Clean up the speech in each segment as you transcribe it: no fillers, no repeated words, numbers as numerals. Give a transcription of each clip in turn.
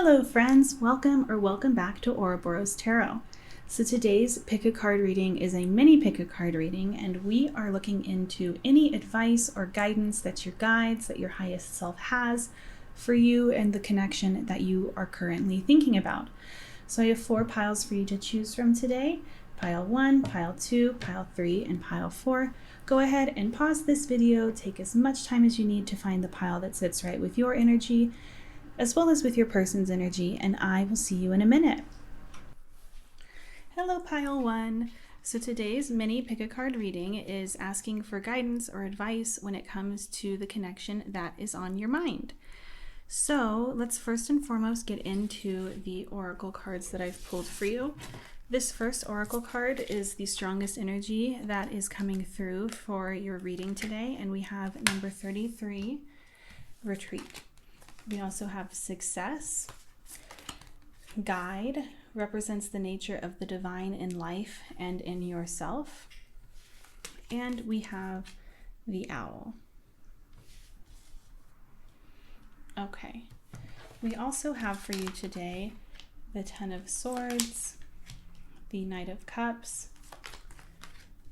Hello friends, welcome back to Ouroboros Tarot. So today's pick a card reading is a mini pick a card reading, and we are looking into any advice or guidance that your guides, that your highest self has for you and the connection that you are currently thinking about. So I have 4 piles for you to choose from today. Pile 1, Pile 2, Pile 3, and Pile 4. Go ahead and pause this video, take as much time as you need to find the pile that sits right with your energy, as well as with your person's energy, and I will see you in a minute. Hello, Pile 1. So today's mini pick a card reading is asking for guidance or advice when it comes to the connection that is on your mind. So let's first and foremost get into the oracle cards that I've pulled for you. This first oracle card is the strongest energy that is coming through for your reading today, and we have number 33, retreat. We also have success. Guide represents the nature of the divine in life and in yourself. And we have the owl. Okay. We also have for you today the 10 of Swords, the Knight of Cups,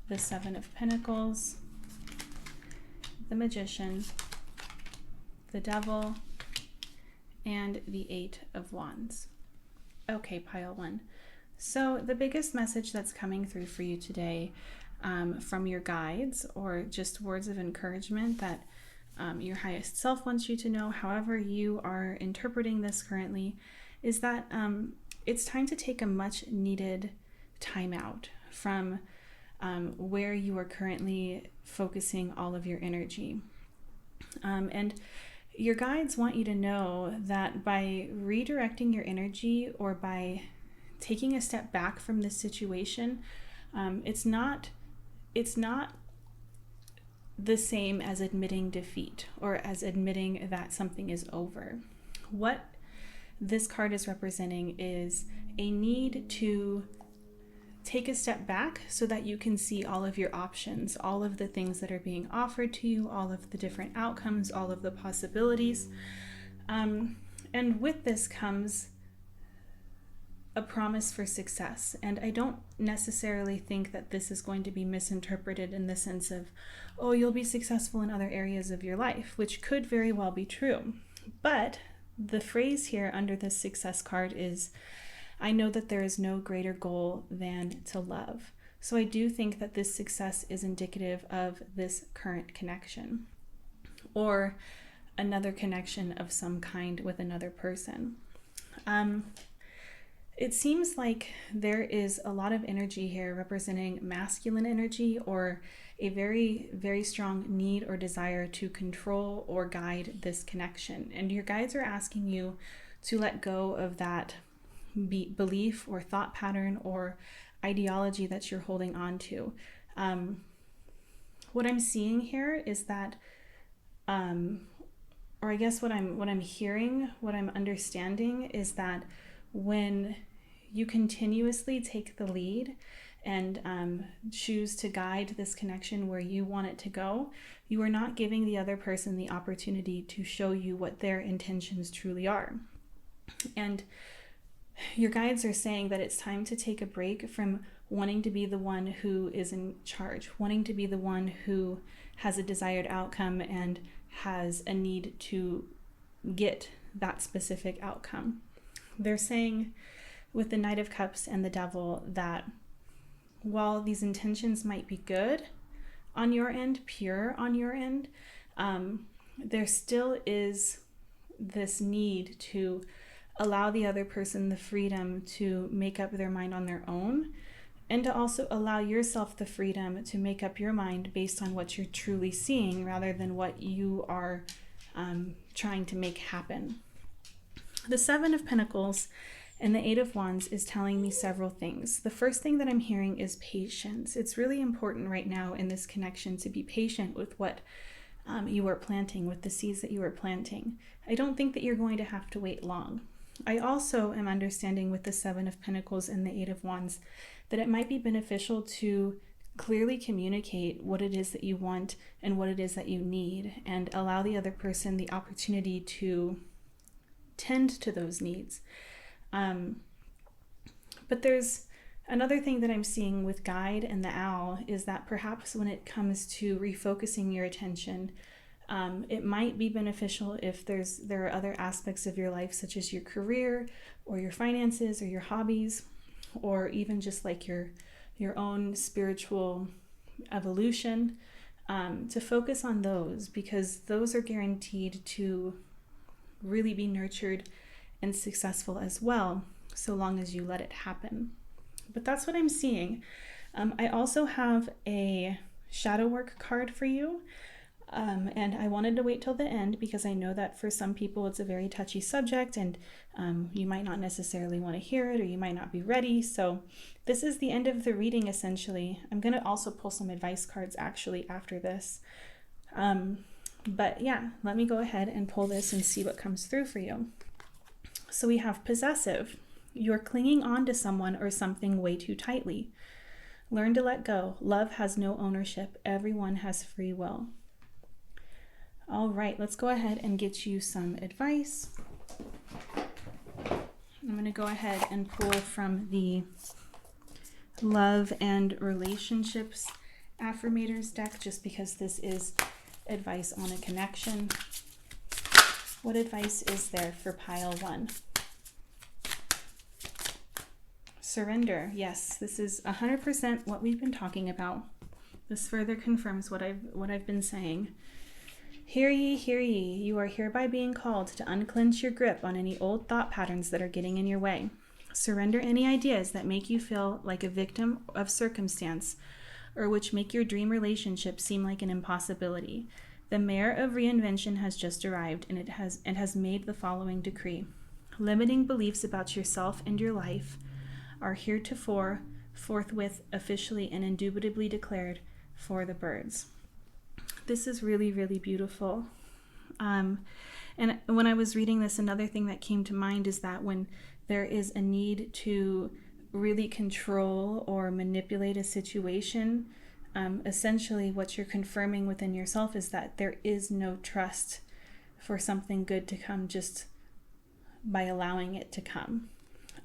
the 7 of Pentacles, the Magician, the Devil, and the 8 of Wands. Okay, Pile 1. So the biggest message that's coming through for you today from your guides, or just words of encouragement that your highest self wants you to know, however you are interpreting this currently, is that it's time to take a much needed time out from where you are currently focusing all of your energy. And your guides want you to know that by redirecting your energy, or by taking a step back from this situation, it's not the same as admitting defeat or as admitting that something is over. What this card is representing is a need to take a step back so that you can see all of your options, all of the things that are being offered to you, all of the different outcomes, all of the possibilities. And with this comes a promise for success. And I don't necessarily think that this is going to be misinterpreted in the sense of, oh, you'll be successful in other areas of your life, which could very well be true. But the phrase here under this success card is, I know that there is no greater goal than to love. So I do think that this success is indicative of this current connection, or another connection of some kind with another person. It seems like there is a lot of energy here representing masculine energy, or a very, very strong need or desire to control or guide this connection. And your guides are asking you to let go of that belief or thought pattern or ideology that you're holding on to. What I'm seeing here is that, or I guess what I'm hearing, what I'm understanding is that when you continuously take the lead and choose to guide this connection where you want it to go, you are not giving the other person the opportunity to show you what their intentions truly are. And your guides are saying that it's time to take a break from wanting to be the one who is in charge, wanting to be the one who has a desired outcome and has a need to get that specific outcome. They're saying with the Knight of Cups and the Devil that while these intentions might be good on your end, pure on your end, there still is this need to allow the other person the freedom to make up their mind on their own, and to also allow yourself the freedom to make up your mind based on what you're truly seeing rather than what you are trying to make happen. The 7 of Pentacles and the 8 of Wands is telling me several things. The first thing that I'm hearing is patience. It's really important right now in this connection to be patient with what you are planting, with the seeds that you are planting. I don't think that you're going to have to wait long. I also am understanding with the 7 of Pentacles and the 8 of Wands that it might be beneficial to clearly communicate what it is that you want and what it is that you need, and allow the other person the opportunity to tend to those needs. But there's another thing that I'm seeing with guide and the owl is that perhaps when it comes to refocusing your attention, it might be beneficial if there are other aspects of your life, such as your career or your finances or your hobbies, or even just like your own spiritual evolution, to focus on those, because those are guaranteed to really be nurtured and successful as well, so long as you let it happen. But that's what I'm seeing. I also have a shadow work card for you. And I wanted to wait till the end because I know that for some people it's a very touchy subject, and you might not necessarily want to hear it, or you might not be ready. So this is the end of the reading, essentially. I'm going to also pull some advice cards actually after this. But yeah, let me go ahead and pull this and see what comes through for you. So we have possessive. You're clinging on to someone or something way too tightly. Learn to let go. Love has no ownership. Everyone has free will. All right, let's go ahead and get you some advice. I'm going to go ahead and pull from the Love and Relationships Affirmators deck, just because this is advice on a connection. What advice is there for pile 1? Surrender. Yes, this is 100% what we've been talking about. This further confirms what I've been saying. Hear ye, hear ye. You are hereby being called to unclench your grip on any old thought patterns that are getting in your way. Surrender any ideas that make you feel like a victim of circumstance, or which make your dream relationship seem like an impossibility. The mayor of reinvention has just arrived, and has made the following decree. Limiting beliefs about yourself and your life are heretofore, forthwith, officially, and indubitably declared for the birds. This is really, really beautiful. And when I was reading this, another thing that came to mind is that when there is a need to really control or manipulate a situation, essentially what you're confirming within yourself is that there is no trust for something good to come just by allowing it to come.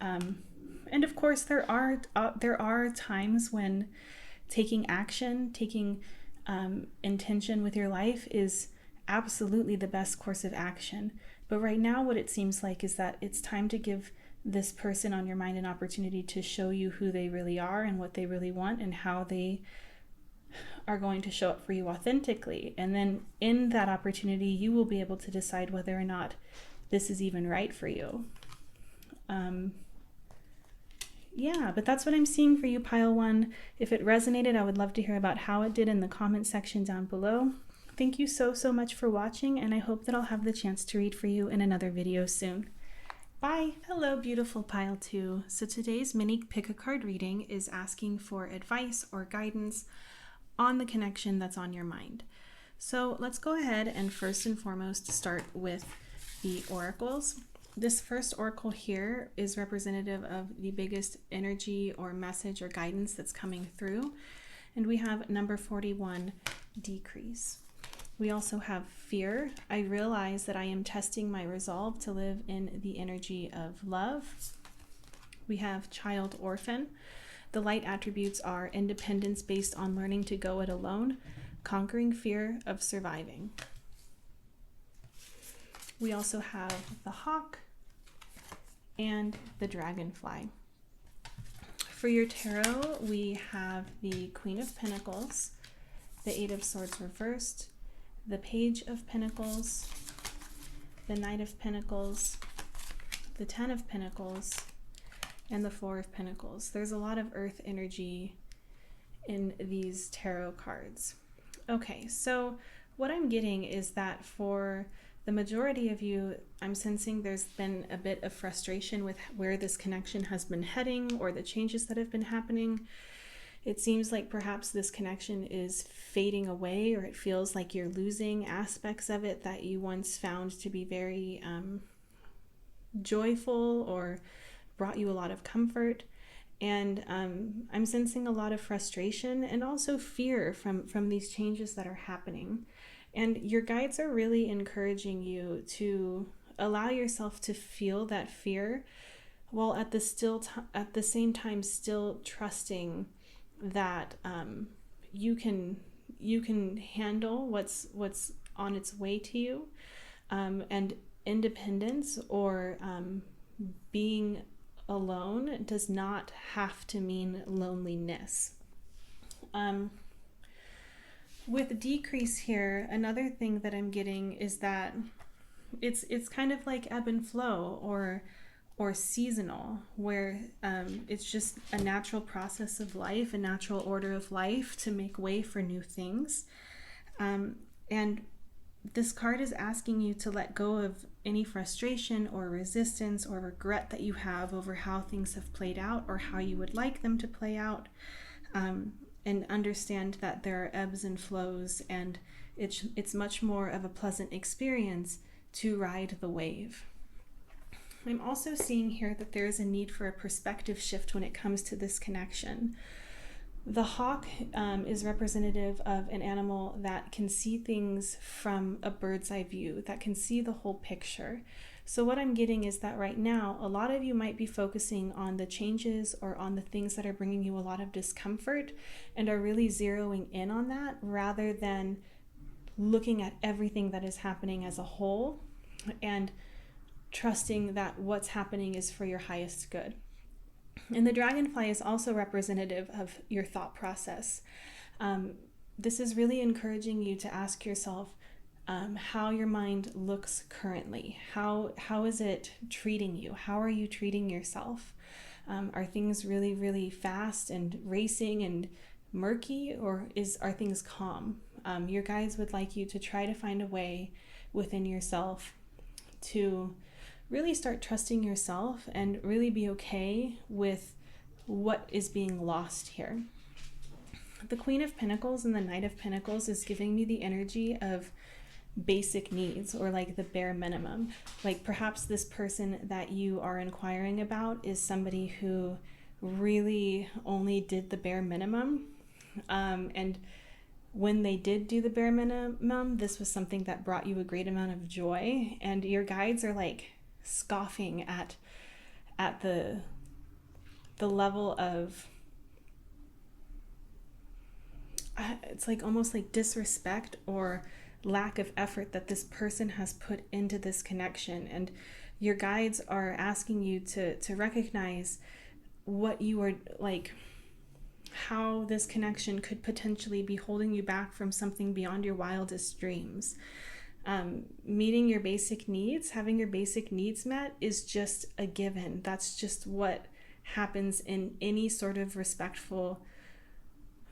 And of course, there are times when taking action, taking intention with your life is absolutely the best course of action. But right now, what it seems like is that it's time to give this person on your mind an opportunity to show you who they really are and what they really want and how they are going to show up for you authentically. And then in that opportunity, you will be able to decide whether or not this is even right for you. Yeah, but that's what I'm seeing for you, pile 1. If it resonated, I would love to hear about how it did in the comment section down below. Thank you so much for watching, and I hope that I'll have the chance to read for you in another video soon. Bye! Hello, beautiful pile 2. So today's mini pick a card reading is asking for advice or guidance on the connection that's on your mind. So let's go ahead and first and foremost start with the oracles. This first oracle here is representative of the biggest energy or message or guidance that's coming through. And we have number 41, decrease. We also have fear. I realize that I am testing my resolve to live in the energy of love. We have child orphan. The light attributes are independence based on learning to go it alone, conquering fear of surviving. We also have the hawk and the dragonfly. For your tarot, we have the Queen of Pentacles, the Eight of Swords reversed, the Page of Pentacles, the Knight of Pentacles, the Ten of Pentacles, and the Four of Pentacles. There's a lot of earth energy in these tarot cards. Okay, so what I'm getting is that for the majority of you, I'm sensing there's been a bit of frustration with where this connection has been heading or the changes that have been happening. It seems like perhaps this connection is fading away, or it feels like you're losing aspects of it that you once found to be very joyful or brought you a lot of comfort. And I'm sensing a lot of frustration and also fear from these changes that are happening. And your guides are really encouraging you to allow yourself to feel that fear, while at the same time still trusting that you can handle what's on its way to you, and independence or being alone does not have to mean loneliness. With decrease here, another thing that I'm getting is that it's kind of like ebb and flow or seasonal, where it's just a natural process of life, a natural order of life to make way for new things. And this card is asking you to let go of any frustration or resistance or regret that you have over how things have played out or how you would like them to play out, and understand that there are ebbs and flows, and it's much more of a pleasant experience to ride the wave. I'm also seeing here that there is a need for a perspective shift when it comes to this connection. The hawk is representative of an animal that can see things from a bird's eye view, that can see the whole picture. So what I'm getting is that right now, a lot of you might be focusing on the changes or on the things that are bringing you a lot of discomfort and are really zeroing in on that rather than looking at everything that is happening as a whole and trusting that what's happening is for your highest good. And the dragonfly is also representative of your thought process. This is really encouraging you to ask yourself how your mind looks currently. How is it treating you? How are you treating yourself? Are things really, really fast and racing and murky, or are things calm? Your guides would like you to try to find a way within yourself to really start trusting yourself and really be okay with what is being lost here. The Queen of Pentacles and the Knight of Pentacles is giving me the energy of basic needs, or like the bare minimum. Like perhaps this person that you are inquiring about is somebody who really only did the bare minimum, and when they did do the bare minimum, this was something that brought you a great amount of joy, and your guides are like scoffing at the level of it's like almost like disrespect or lack of effort that this person has put into this connection. And your guides are asking you to recognize what you are like, how this connection could potentially be holding you back from something beyond your wildest dreams. Meeting your basic needs, having your basic needs met is just a given. That's just what happens in any sort of respectful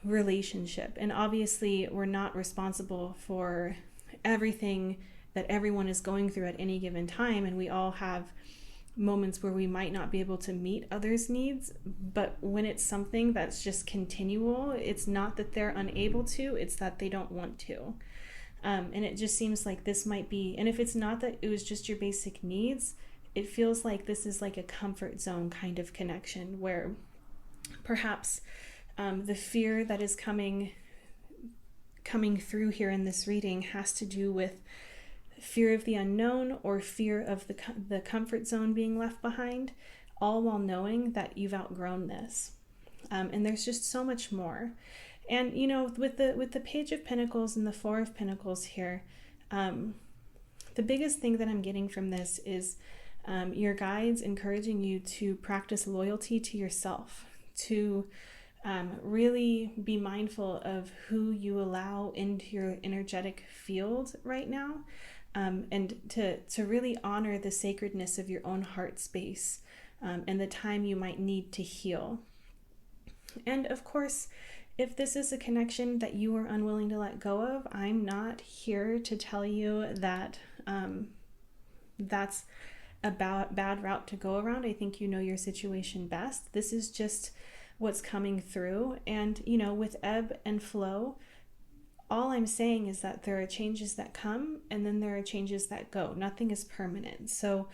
relationship. And obviously, we're not responsible for everything that everyone is going through at any given time. And we all have moments where we might not be able to meet others' needs. But when it's something that's just continual, it's not that they're unable to, it's that they don't want to. And it just seems like this might be, and if it's not that it was just your basic needs, it feels like this is like a comfort zone kind of connection where perhaps the fear that is coming through here in this reading has to do with fear of the unknown or fear of the comfort zone being left behind, all while knowing that you've outgrown this. And there's just so much more. And, you know, with the Page of Pentacles and the Four of Pentacles here, the biggest thing that I'm getting from this is your guides encouraging you to practice loyalty to yourself, to really be mindful of who you allow into your energetic field right now, and to really honor the sacredness of your own heart space and the time you might need to heal. And of course, if this is a connection that you are unwilling to let go of, I'm not here to tell you that that's a bad route to go around. I think you know your situation best. This is just what's coming through. And, you know, with ebb and flow, all I'm saying is that there are changes that come and then there are changes that go. Nothing is permanent. So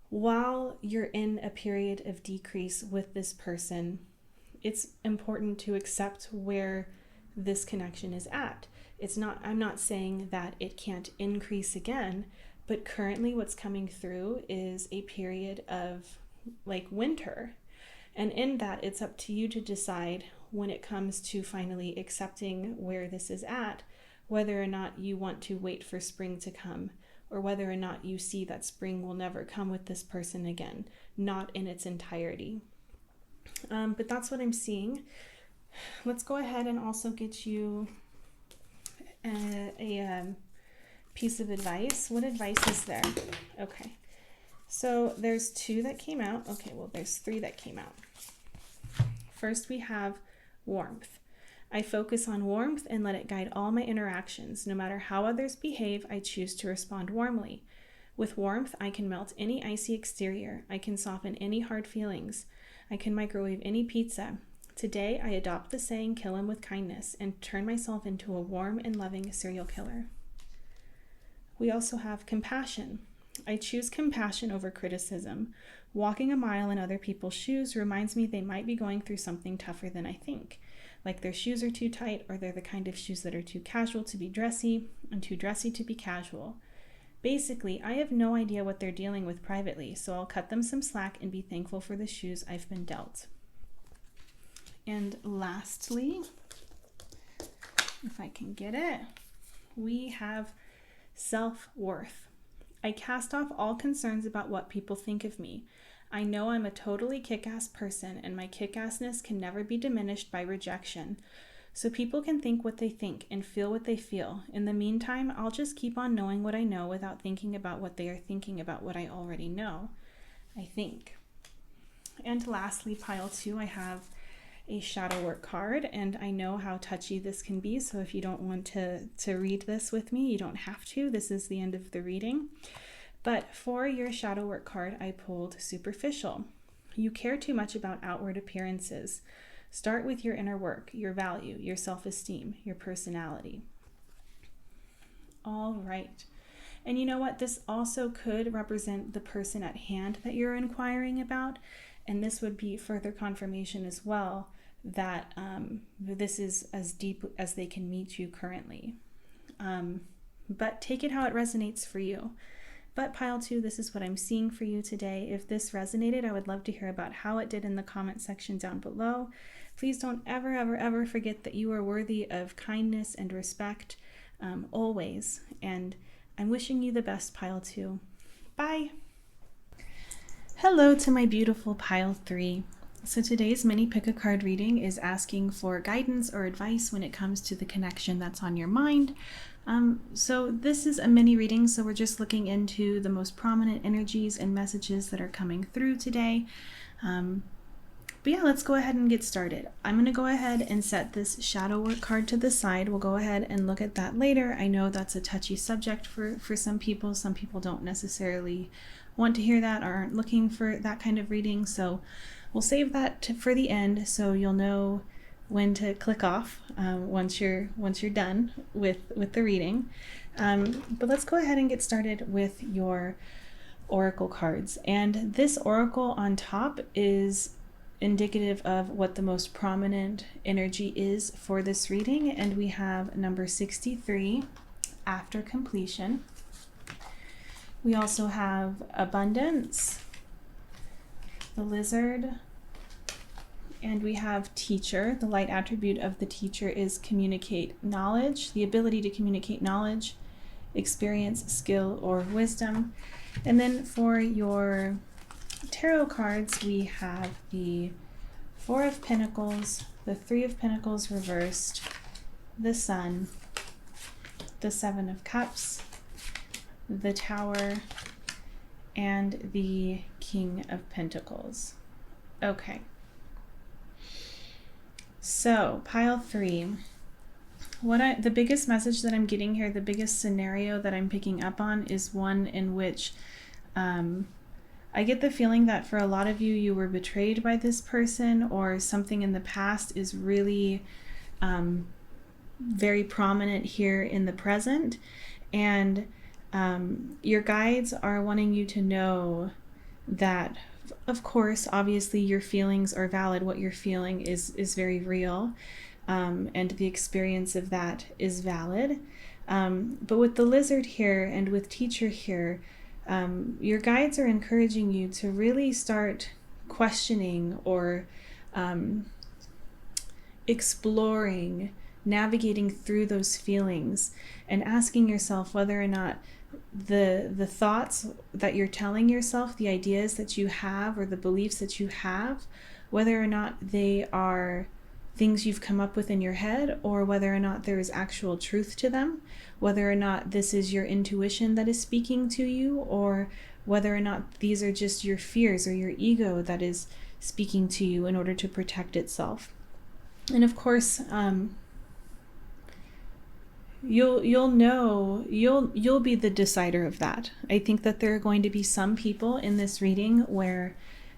while you're in a period of decrease with this person, it's important to accept where this connection is at. I'm not saying that it can't increase again, But currently what's coming through is a period of like winter. And in that, it's up to you to decide when it comes to finally accepting where this is at, whether or not you want to wait for spring to come, or whether or not you see that spring will never come with this person again, not in its entirety. But that's what I'm seeing. Let's go ahead and also get you a piece of advice. What advice is there? Okay. So there's 2 that came out. Okay, well, there's 3 that came out. First, we have warmth. I focus on warmth and let it guide all my interactions. No matter how others behave, I choose to respond warmly. With warmth, I can melt any icy exterior. I can soften any hard feelings. I can microwave any pizza. Today, I adopt the saying, kill him with kindness, and turn myself into a warm and loving serial killer. We also have compassion. I choose compassion over criticism. Walking a mile in other people's shoes reminds me they might be going through something tougher than I think. Like their shoes are too tight, or they're the kind of shoes that are too casual to be dressy and too dressy to be casual. Basically, I have no idea what they're dealing with privately, so I'll cut them some slack and be thankful for the shoes I've been dealt. And lastly, if I can get it, we have self-worth. I cast off all concerns about what people think of me. I know I'm a totally kick-ass person, and my kick-assness can never be diminished by rejection. So people can think what they think and feel what they feel. In the meantime, I'll just keep on knowing what I know without thinking about what they are thinking about what I already know, I think. And lastly, pile 2, I have a shadow work card, and I know how touchy this can be, so if you don't want to read this with me, you don't have to. This is the end of the reading. But for your shadow work card, I pulled superficial. You care too much about outward appearances. Start with your inner work, your value, your self-esteem, your personality. All right. And you know what? This also could represent the person at hand that you're inquiring about. And this would be further confirmation as well that this is as deep as they can meet you currently. But take it how it resonates for you. But pile 2, this is what I'm seeing for you today. If this resonated, I would love to hear about how it did in the comment section down below. Please don't ever, ever, ever forget that you are worthy of kindness and respect always. And I'm wishing you the best, pile 2. Bye. Hello to my beautiful pile 3. So today's mini pick a card reading is asking for guidance or advice when it comes to the connection that's on your mind. So this is a mini reading, so we're just looking into the most prominent energies and messages that are coming through today. But yeah, let's go ahead and get started. I'm going to go ahead and set this shadow work card to the side. We'll go ahead and look at that later. I know that's a touchy subject for some people. Some people don't necessarily want to hear that or aren't looking for that kind of reading. So we'll save that for the end so you'll know when to click off once you're done with the reading. But let's go ahead and get started with your oracle cards. And this oracle on top is indicative of what the most prominent energy is for this reading, and we have number 63, after completion. We also have abundance, the lizard, and we have teacher. The light attribute of the teacher is communicate knowledge, the ability to communicate knowledge, experience, skill, or wisdom. And then for your tarot cards, we have the 4 of Pentacles, the 3 of Pentacles reversed, the Sun, the 7 of Cups, the Tower, and the King of Pentacles. Okay. So, pile 3. The biggest message that I'm getting here, the biggest scenario that I'm picking up on is one in which I get the feeling that for a lot of you, you were betrayed by this person, or something in the past is really very prominent here in the present. And your guides are wanting you to know that, of course, obviously your feelings are valid. What you're feeling is very real, and the experience of that is valid. But with the lizard here and with teacher here, your guides are encouraging you to really start questioning or exploring, navigating through those feelings and asking yourself whether or not the thoughts that you're telling yourself, the ideas that you have or the beliefs that you have, whether or not they are things you've come up with in your head or whether or not there is actual truth to them, whether or not this is your intuition that is speaking to you, or whether or not these are just your fears or your ego that is speaking to you in order to protect itself. And of course, you'll be the decider of that. I think that there are going to be some people in this reading where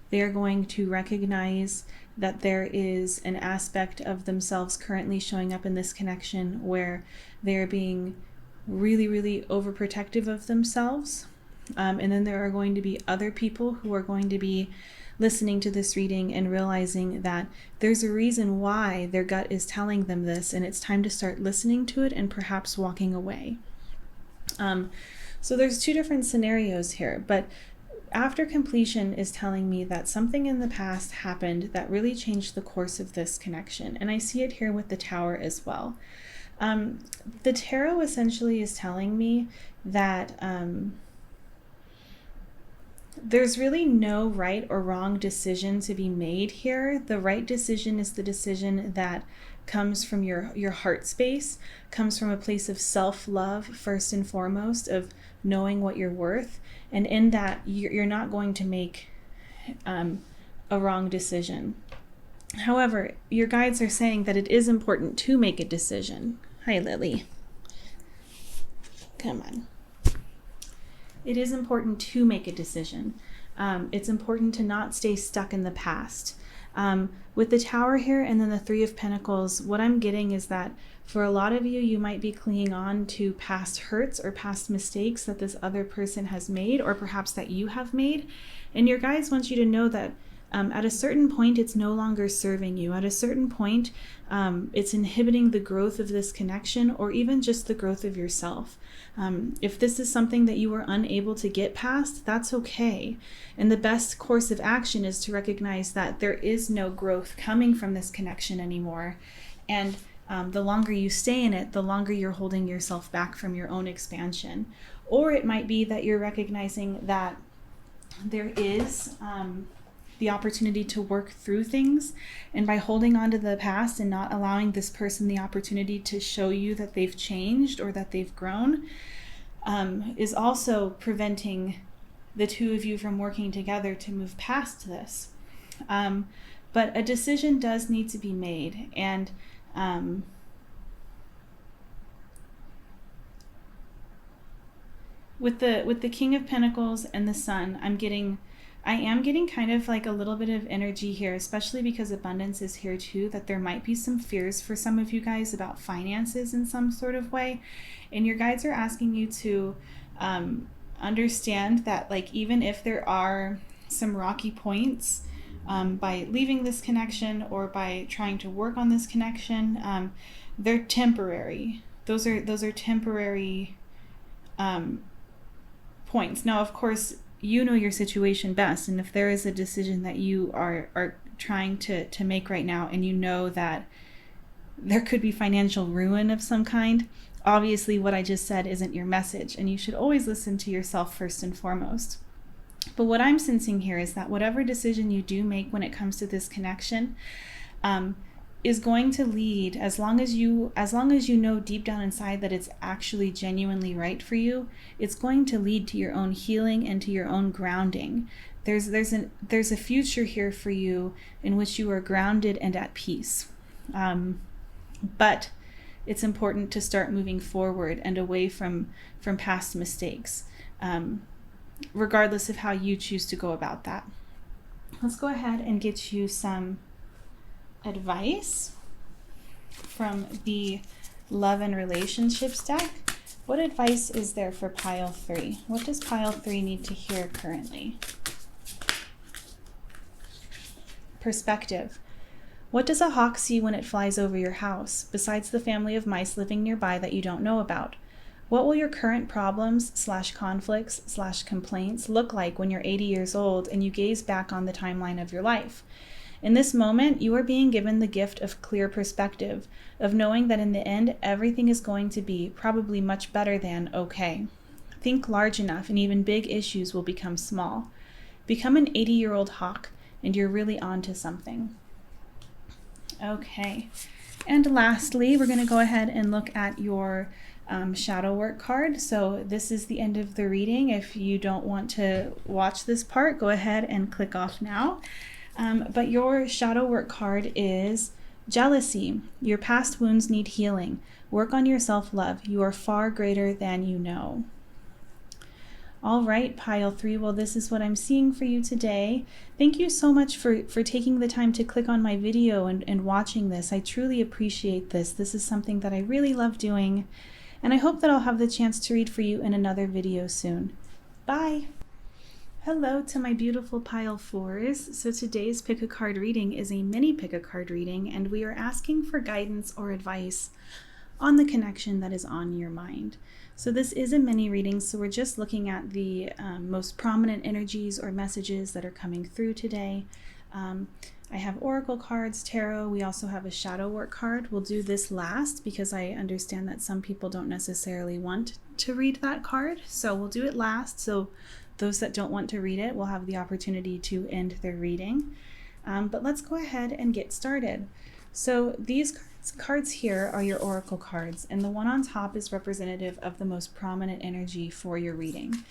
they're going to recognize that there is an aspect of themselves currently showing up in this connection where they're being really, really overprotective of themselves. And then there are going to be other people who are going to be listening to this reading and realizing that there's a reason why their gut is telling them this, and it's time to start listening to it and perhaps walking away. So there's two different scenarios here, but after completion is telling me that something in the past happened that really changed the course of this connection. And I see it here with the Tower as well. The tarot essentially is telling me that there's really no right or wrong decision to be made here. The right decision is the decision that comes from your heart space, comes from a place of self-love first and foremost, of knowing what you're worth. And in that, you're not going to make a wrong decision. However, your guides are saying that it is important to make a decision. Hi, Lily. Come on. It is important to make a decision. It's important to not stay stuck in the past. With the Tower here and then the Three of Pentacles, what I'm getting is that for a lot of you, you might be clinging on to past hurts or past mistakes that this other person has made, or perhaps that you have made. And your guides want you to know that at a certain point, it's no longer serving you. At a certain point, it's inhibiting the growth of this connection, or even just the growth of yourself. If this is something that you are unable to get past, that's okay. And the best course of action is to recognize that there is no growth coming from this connection anymore. And the longer you stay in it, the longer you're holding yourself back from your own expansion. Or it might be that you're recognizing that there is the opportunity to work through things, and by holding on to the past and not allowing this person the opportunity to show you that they've changed or that they've grown, is also preventing the two of you from working together to move past this. But a decision does need to be made, and with the King of Pentacles and the Sun, I am getting kind of like a little bit of energy here, especially because abundance is here too, that there might be some fears for some of you guys about finances in some sort of way. And your guides are asking you to understand that, like, even if there are some rocky points by leaving this connection or by trying to work on this connection, they're temporary. Those are temporary points. Now, of course, you know your situation best, and if there is a decision that you are trying to make right now, and you know that there could be financial ruin of some kind, obviously what I just said isn't your message, and you should always listen to yourself first and foremost. But what I'm sensing here is that whatever decision you do make when it comes to this connection is going to lead, as long as you know deep down inside that it's actually genuinely right for you, it's going to lead to your own healing and to your own grounding. There's a future here for you in which you are grounded and at peace. But it's important to start moving forward and away from past mistakes, regardless of how you choose to go about that. Let's go ahead and get you some advice from the Love and Relationships deck. What advice is there for pile 3? What does pile 3 need to hear currently? Perspective. What does a hawk see when it flies over your house, besides the family of mice living nearby that you don't know about? What will your current problems / conflicts / complaints look like when you're 80 years old and you gaze back on the timeline of your life? In this moment, you are being given the gift of clear perspective, of knowing that in the end, everything is going to be probably much better than okay. Think large enough and even big issues will become small. Become an 80-year-old hawk and you're really on to something. Okay. And lastly, we're going to go ahead and look at your shadow work card. So this is the end of the reading. If you don't want to watch this part, go ahead and click off now. But your shadow work card is jealousy. Your past wounds need healing. Work on your self-love. You are far greater than you know. All right, pile 3. Well, this is what I'm seeing for you today. Thank you so much for taking the time to click on my video and watching this. I truly appreciate this. This is something that I really love doing. And I hope that I'll have the chance to read for you in another video soon. Bye! Hello to my beautiful pile 4s. So today's pick a card reading is a mini pick a card reading, and we are asking for guidance or advice on the connection that is on your mind. So this is a mini reading, so we're just looking at the most prominent energies or messages that are coming through today. I have oracle cards, tarot. We also have a shadow work card. We'll do this last because I understand that some people don't necessarily want to read that card. So we'll do it last. So those that don't want to read it will have the opportunity to end their reading. But let's go ahead and get started. So these cards here are your oracle cards, and the one on top is representative of the most prominent energy for your reading.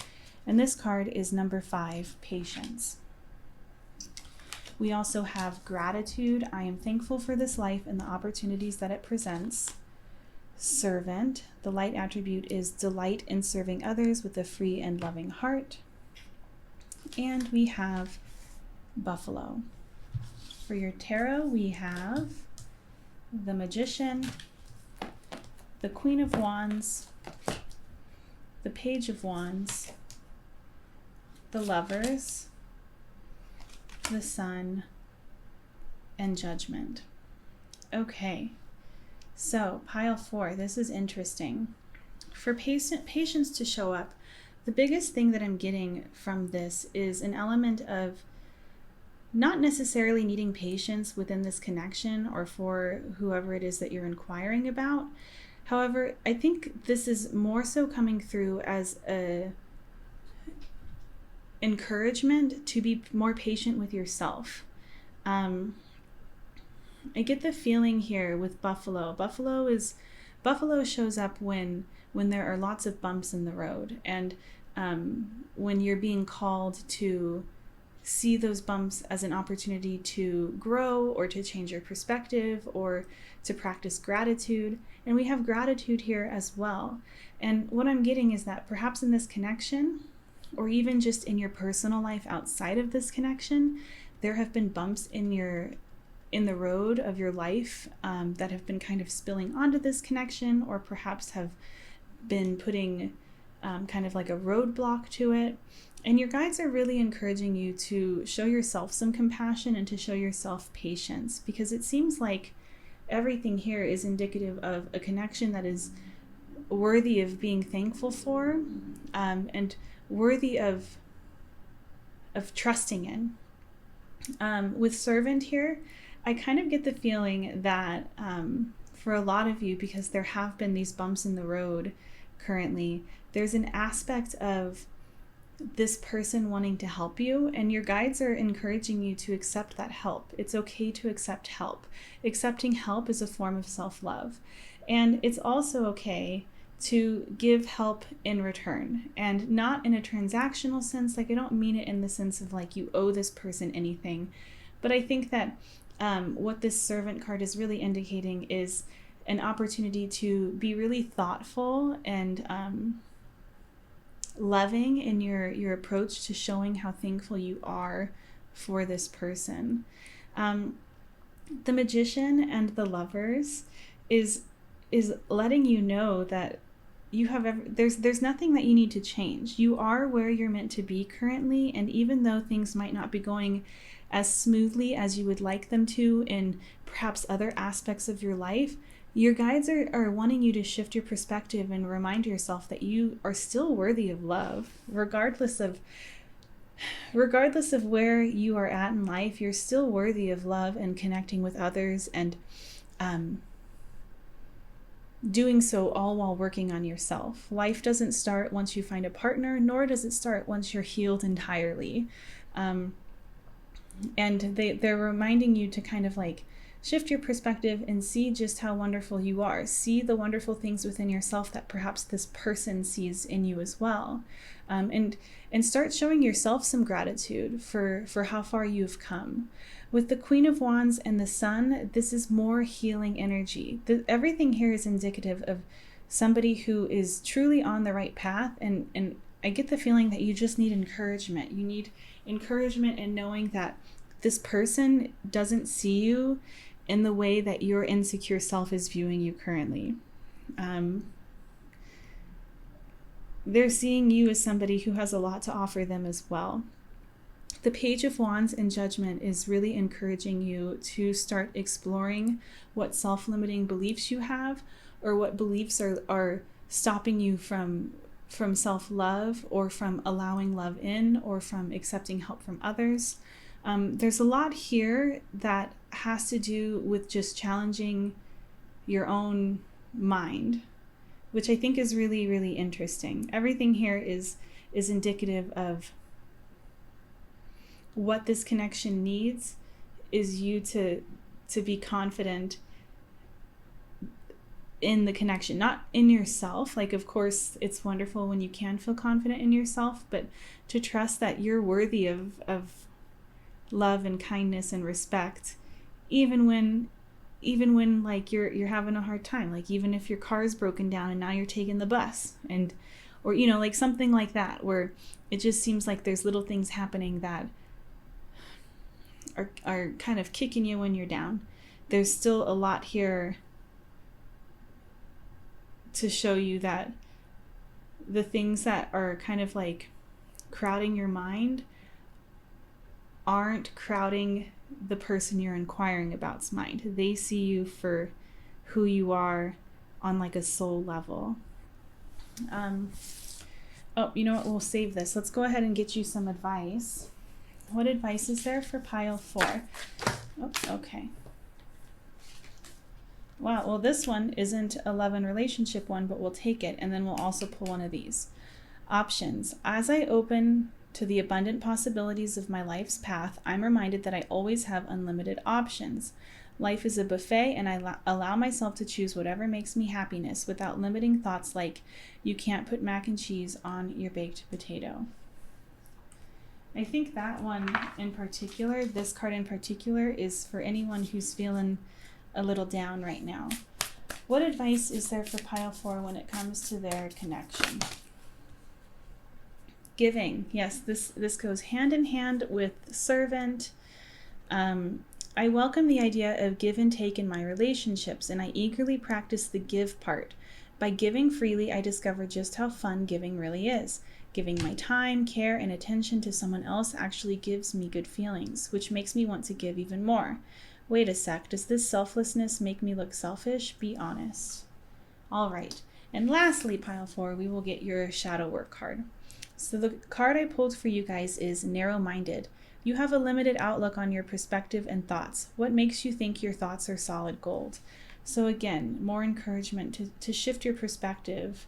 And this card is number 5, patience. We also have gratitude. I am thankful for this life and the opportunities that it presents. Servant. The light attribute is delight in serving others with a free and loving heart. And we have buffalo. For your tarot, we have the Magician, the Queen of Wands, the Page of Wands, the Lovers, the Sun, and Judgment. Okay, so pile 4, this is interesting. For patience to show up, the biggest thing that I'm getting from this is an element of not necessarily needing patience within this connection or for whoever it is that you're inquiring about. However, I think this is more so coming through as a encouragement to be more patient with yourself. I get the feeling here with buffalo. Buffalo shows up when there are lots of bumps in the road, and when you're being called to see those bumps as an opportunity to grow or to change your perspective or to practice gratitude. And we have gratitude here as well. And what I'm getting is that perhaps in this connection, or even just in your personal life outside of this connection, there have been bumps in the road of your life that have been kind of spilling onto this connection, or perhaps have been putting kind of like a roadblock to it. And your guides are really encouraging you to show yourself some compassion and to show yourself patience, because it seems like everything here is indicative of a connection that is worthy of being thankful for, and worthy of trusting in. With servant here, I kind of get the feeling that for a lot of you, because there have been these bumps in the road currently, there's an aspect of this person wanting to help you, and your guides are encouraging you to accept that help. It's okay to accept help. Accepting help is a form of self-love. And it's also okay to give help in return, and not in a transactional sense. Like, I don't mean it in the sense of like you owe this person anything, but I think that what this servant card is really indicating is an opportunity to be really thoughtful and loving in your approach to showing how thankful you are for this person. The Magician and the Lovers is letting you know that you have there's nothing that you need to change. You are where you're meant to be currently, and even though things might not be going as smoothly as you would like them to in perhaps other aspects of your life, Your guides are wanting you to shift your perspective and remind yourself that you are still worthy of love, regardless of where you are at in life. You're still worthy of love and connecting with others, and doing so all while working on yourself. Life doesn't start once you find a partner, nor does it start once you're healed entirely. And they're reminding you to kind of like shift your perspective and see just how wonderful you are. See the wonderful things within yourself that perhaps this person sees in you as well. And start showing yourself some gratitude for how far you've come. With the Queen of Wands and the Sun, this is more healing energy. Everything here is indicative of somebody who is truly on the right path. And I get the feeling that you just need encouragement. You need encouragement in knowing that this person doesn't see you in the way that your insecure self is viewing you currently. They're seeing you as somebody who has a lot to offer them as well. The Page of Wands in Judgment is really encouraging you to start exploring what self-limiting beliefs you have, or what beliefs are stopping you from self-love, or from allowing love in, or from accepting help from others. There's a lot here that has to do with just challenging your own mind, which I think is really, really interesting. Everything here is indicative of what this connection needs is you to be confident in the connection, not in yourself. Like, of course, it's wonderful when you can feel confident in yourself, but to trust that you're worthy of love and kindness and respect, even when like you're having a hard time, like even if your car is broken down and now you're taking the bus, and or like something like that, where it just seems like there's little things happening that are kind of kicking you when you're down. There's still a lot here to show you that the things that are kind of like crowding your mind aren't crowding the person you're inquiring about's mind. They see you for who you are on like a soul level. Oh, you know what? We'll save this. Let's go ahead and get you some advice. What advice is there for pile 4? Oh, okay. Wow, well, this one isn't a love and relationship one, but we'll take it, and then we'll also pull one of these. Options. As I open to the abundant possibilities of my life's path, I'm reminded that I always have unlimited options. Life is a buffet, and I allow myself to choose whatever makes me happiness without limiting thoughts like, you can't put mac and cheese on your baked potato. I think that one in particular, this card in particular, is for anyone who's feeling a little down right now. What advice is there for pile 4 when it comes to their connection? Giving. Yes, this goes hand in hand with servant. I welcome the idea of give and take in my relationships, and I eagerly practice the give part. By giving freely, I discover just how fun giving really is. Giving my time, care, and attention to someone else actually gives me good feelings, which makes me want to give even more. Wait a sec, does this selflessness make me look selfish? Be honest. All right. And lastly, pile 4, we will get your shadow work card. So the card I pulled for you guys is narrow-minded. You have a limited outlook on your perspective and thoughts. What makes you think your thoughts are solid gold? So again, more encouragement to shift your perspective,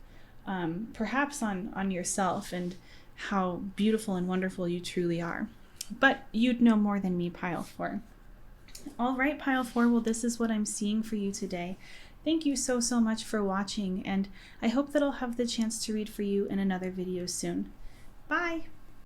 perhaps on yourself and how beautiful and wonderful you truly are. But you'd know more than me, pile 4. All right, pile 4, well, this is what I'm seeing for you today. Thank you so much for watching, and I hope that I'll have the chance to read for you in another video soon. Bye!